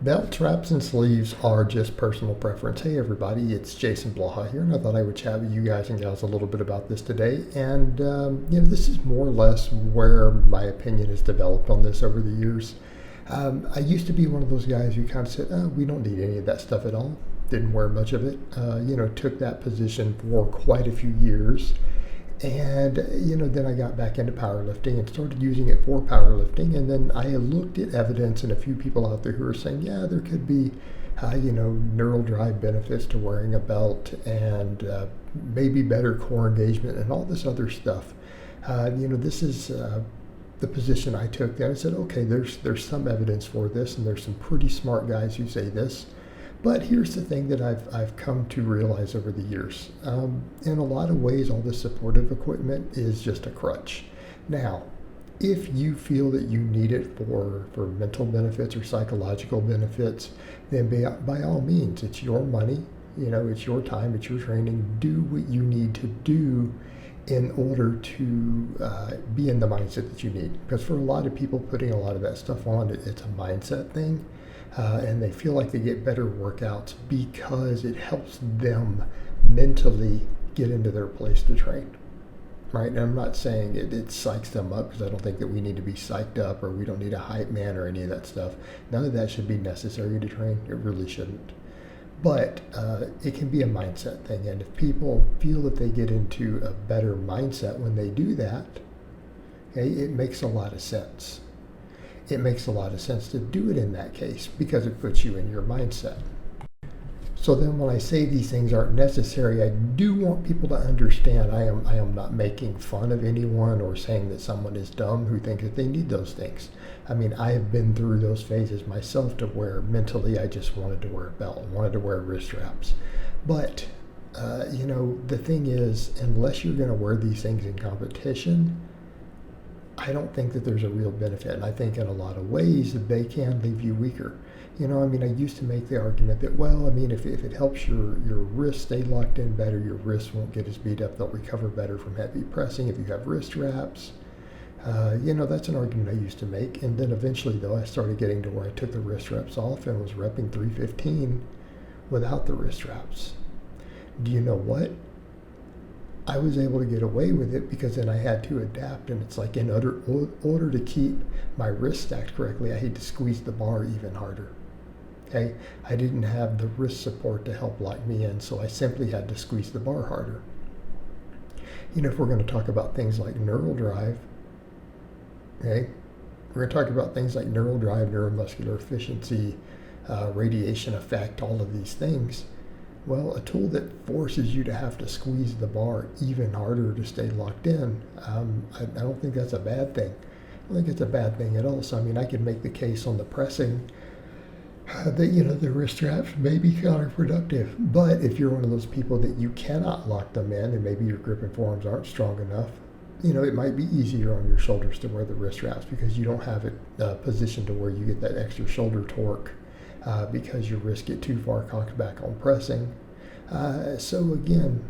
Belts, wraps, and sleeves are just personal preference. Hey everybody, it's Jason Blaha here, and I thought I would chat with you guys and gals a little bit about this today. And this is more or less where my opinion has developed on this over the years. I used to be one of those guys who kind of said, oh, we don't need any of that stuff at all. Didn't wear much of it. Took that position for quite a few years. And, then I got back into powerlifting and started using it for powerlifting. And then I looked at evidence and a few people out there who are saying, yeah, there could be, neural drive benefits to wearing a belt and maybe better core engagement and all this other stuff. This is the position I took. Then I said, okay, there's some evidence for this, and there's some pretty smart guys who say this. But here's the thing that I've come to realize over the years. In a lot of ways, all this supportive equipment is just a crutch. Now, if you feel that you need it for mental benefits or psychological benefits, then by all means, it's your money, it's your time, it's your training. Do what you need to do in order to be in the mindset that you need. Because for a lot of people, putting a lot of that stuff on, it's a mindset thing. And they feel like they get better workouts because it helps them mentally get into their place to train, right? And I'm not saying it psychs them up, because I don't think that we need to be psyched up, or we don't need a hype man or any of that stuff. None of that should be necessary to train. It really shouldn't. But it can be a mindset thing, and if people feel that they get into a better mindset when they do that, okay, it makes a lot of sense. It makes a lot of sense to do it in that case because it puts you in your mindset. So then when I say these things aren't necessary, I do want people to understand I am not making fun of anyone or saying that someone is dumb who thinks that they need those things. I mean, I have been through those phases myself to where mentally I just wanted to wear a belt, wanted to wear wrist straps. But, the thing is, unless you're going to wear these things in competition, I don't think that there's a real benefit. And I think in a lot of ways they can leave you weaker. I used to make the argument that, if it helps your wrists stay locked in better, your wrists won't get as beat up, they'll recover better from heavy pressing if you have wrist wraps. That's an argument I used to make. And then eventually, though, I started getting to where I took the wrist wraps off and was repping 315 without the wrist wraps. Do you know what? I was able to get away with it because then I had to adapt, and it's like in order to keep my wrist stacked correctly, I had to squeeze the bar even harder. Okay, I didn't have the wrist support to help lock me in, so I simply had to squeeze the bar harder. If we're going to talk about things like neural drive, okay, we're going to talk about things like neural drive, neuromuscular efficiency, radiation effect, all of these things. Well, a tool that forces you to have to squeeze the bar even harder to stay locked in, I don't think that's a bad thing. I don't think it's a bad thing at all. So, I could make the case on the pressing that, the wrist straps may be counterproductive. But if you're one of those people that you cannot lock them in, and maybe your grip and forearms aren't strong enough, it might be easier on your shoulders to wear the wrist straps because you don't have it positioned to where you get that extra shoulder torque. Because your wrists get too far cocked back on pressing. So again,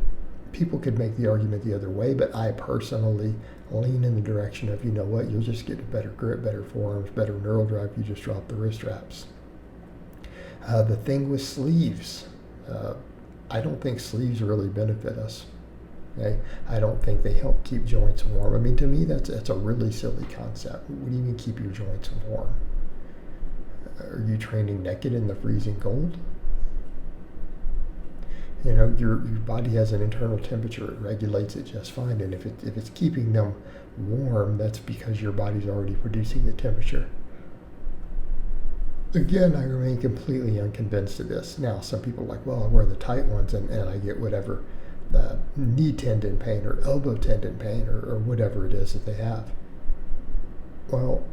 people could make the argument the other way, but I personally lean in the direction of, you'll just get a better grip, better forearms, better neural drive, you just drop the wrist straps. The thing with sleeves, I don't think sleeves really benefit us. Okay? I don't think they help keep joints warm. To me, that's a really silly concept. What do you mean keep your joints warm? Are you training naked in the freezing cold? Your body has an internal temperature. It regulates it just fine. And if it's keeping them warm, that's because your body's already producing the temperature. Again, I remain completely unconvinced of this. Now, some people are like, well, I wear the tight ones and I get whatever knee tendon pain or elbow tendon pain or whatever it is that they have. Well,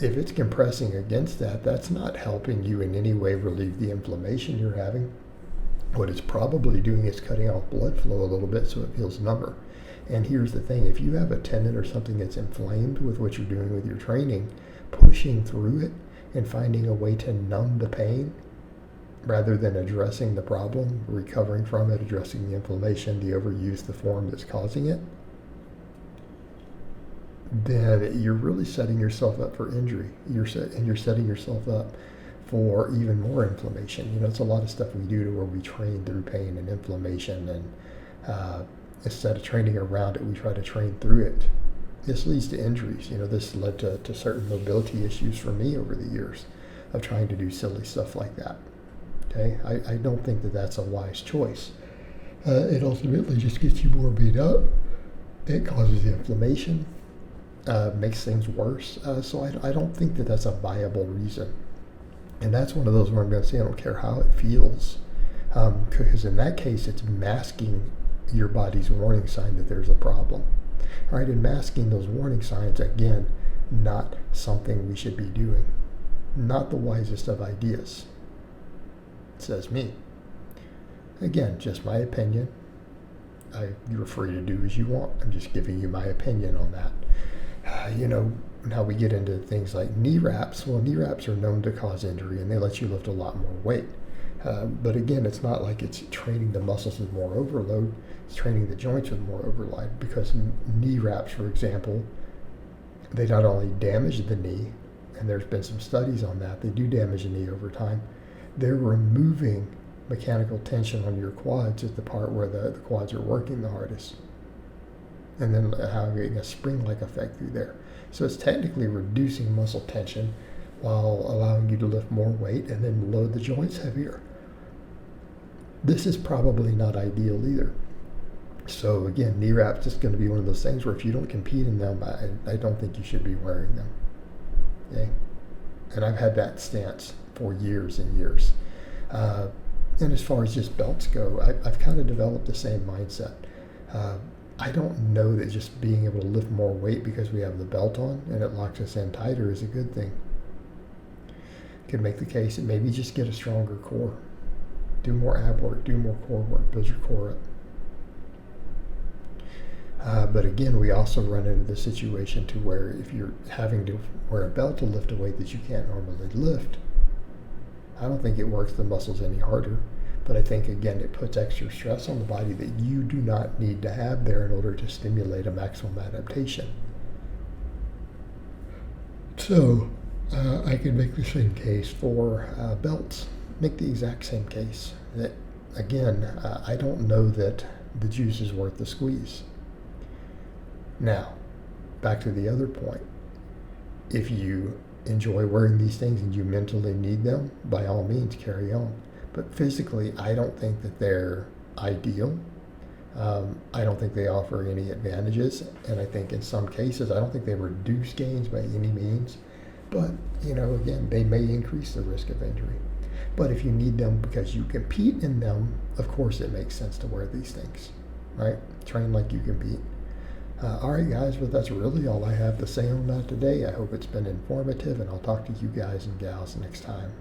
if it's compressing against that, that's not helping you in any way relieve the inflammation you're having. What it's probably doing is cutting off blood flow a little bit so it feels number. And here's the thing, if you have a tendon or something that's inflamed with what you're doing with your training, pushing through it and finding a way to numb the pain rather than addressing the problem, recovering from it, addressing the inflammation, the overuse, the form that's causing it, then you're really setting yourself up for injury. You're setting yourself up for even more inflammation. You know, it's a lot of stuff we do to where we train through pain and inflammation, and instead of training around it, we try to train through it. This leads to injuries. You know, this led to certain mobility issues for me over the years of trying to do silly stuff like that. Okay, I don't think that that's a wise choice. It ultimately just gets you more beat up. It causes inflammation, makes things worse. So I don't think that that's a viable reason. And that's one of those where I'm going to say I don't care how it feels, because in that case it's masking your body's warning sign that there's a problem. All right, and masking those warning signs, again, not something we should be doing. Not the wisest of ideas, says me. Again, just my opinion. You're free to do as you want. I'm just giving you my opinion on that. You know, now we get into things like knee wraps. Well, knee wraps are known to cause injury, and they let you lift a lot more weight. But again, it's not like it's training the muscles with more overload. It's training the joints with more overload, because knee wraps, for example, they not only damage the knee, and there's been some studies on that, they do damage the knee over time. They're removing mechanical tension on your quads at the part where the quads are working the hardest, and then having a spring-like effect through there. So it's technically reducing muscle tension while allowing you to lift more weight and then load the joints heavier. This is probably not ideal either. So again, knee wraps is going to be one of those things where if you don't compete in them, I don't think you should be wearing them. Okay? And I've had that stance for years and years. And as far as just belts go, I've kind of developed the same mindset. I don't know that just being able to lift more weight because we have the belt on and it locks us in tighter is a good thing. Could make the case that maybe just get a stronger core. Do more ab work, do more core work, build your core up. But again, we also run into the situation to where if you're having to wear a belt to lift a weight that you can't normally lift, I don't think it works the muscles any harder. But I think, again, it puts extra stress on the body that you do not need to have there in order to stimulate a maximum adaptation. So I can make the same case for belts. Make the exact same case. That, again, I don't know that the juice is worth the squeeze. Now, back to the other point. If you enjoy wearing these things and you mentally need them, by all means, carry on. But physically, I don't think that they're ideal. I don't think they offer any advantages. And I think in some cases, I don't think they reduce gains by any means. But, you know, again, they may increase the risk of injury. But if you need them because you compete in them, of course it makes sense to wear these things, right? Train like you compete. All right, guys, but that's really all I have to say on that today. I hope it's been informative, and I'll talk to you guys and gals next time.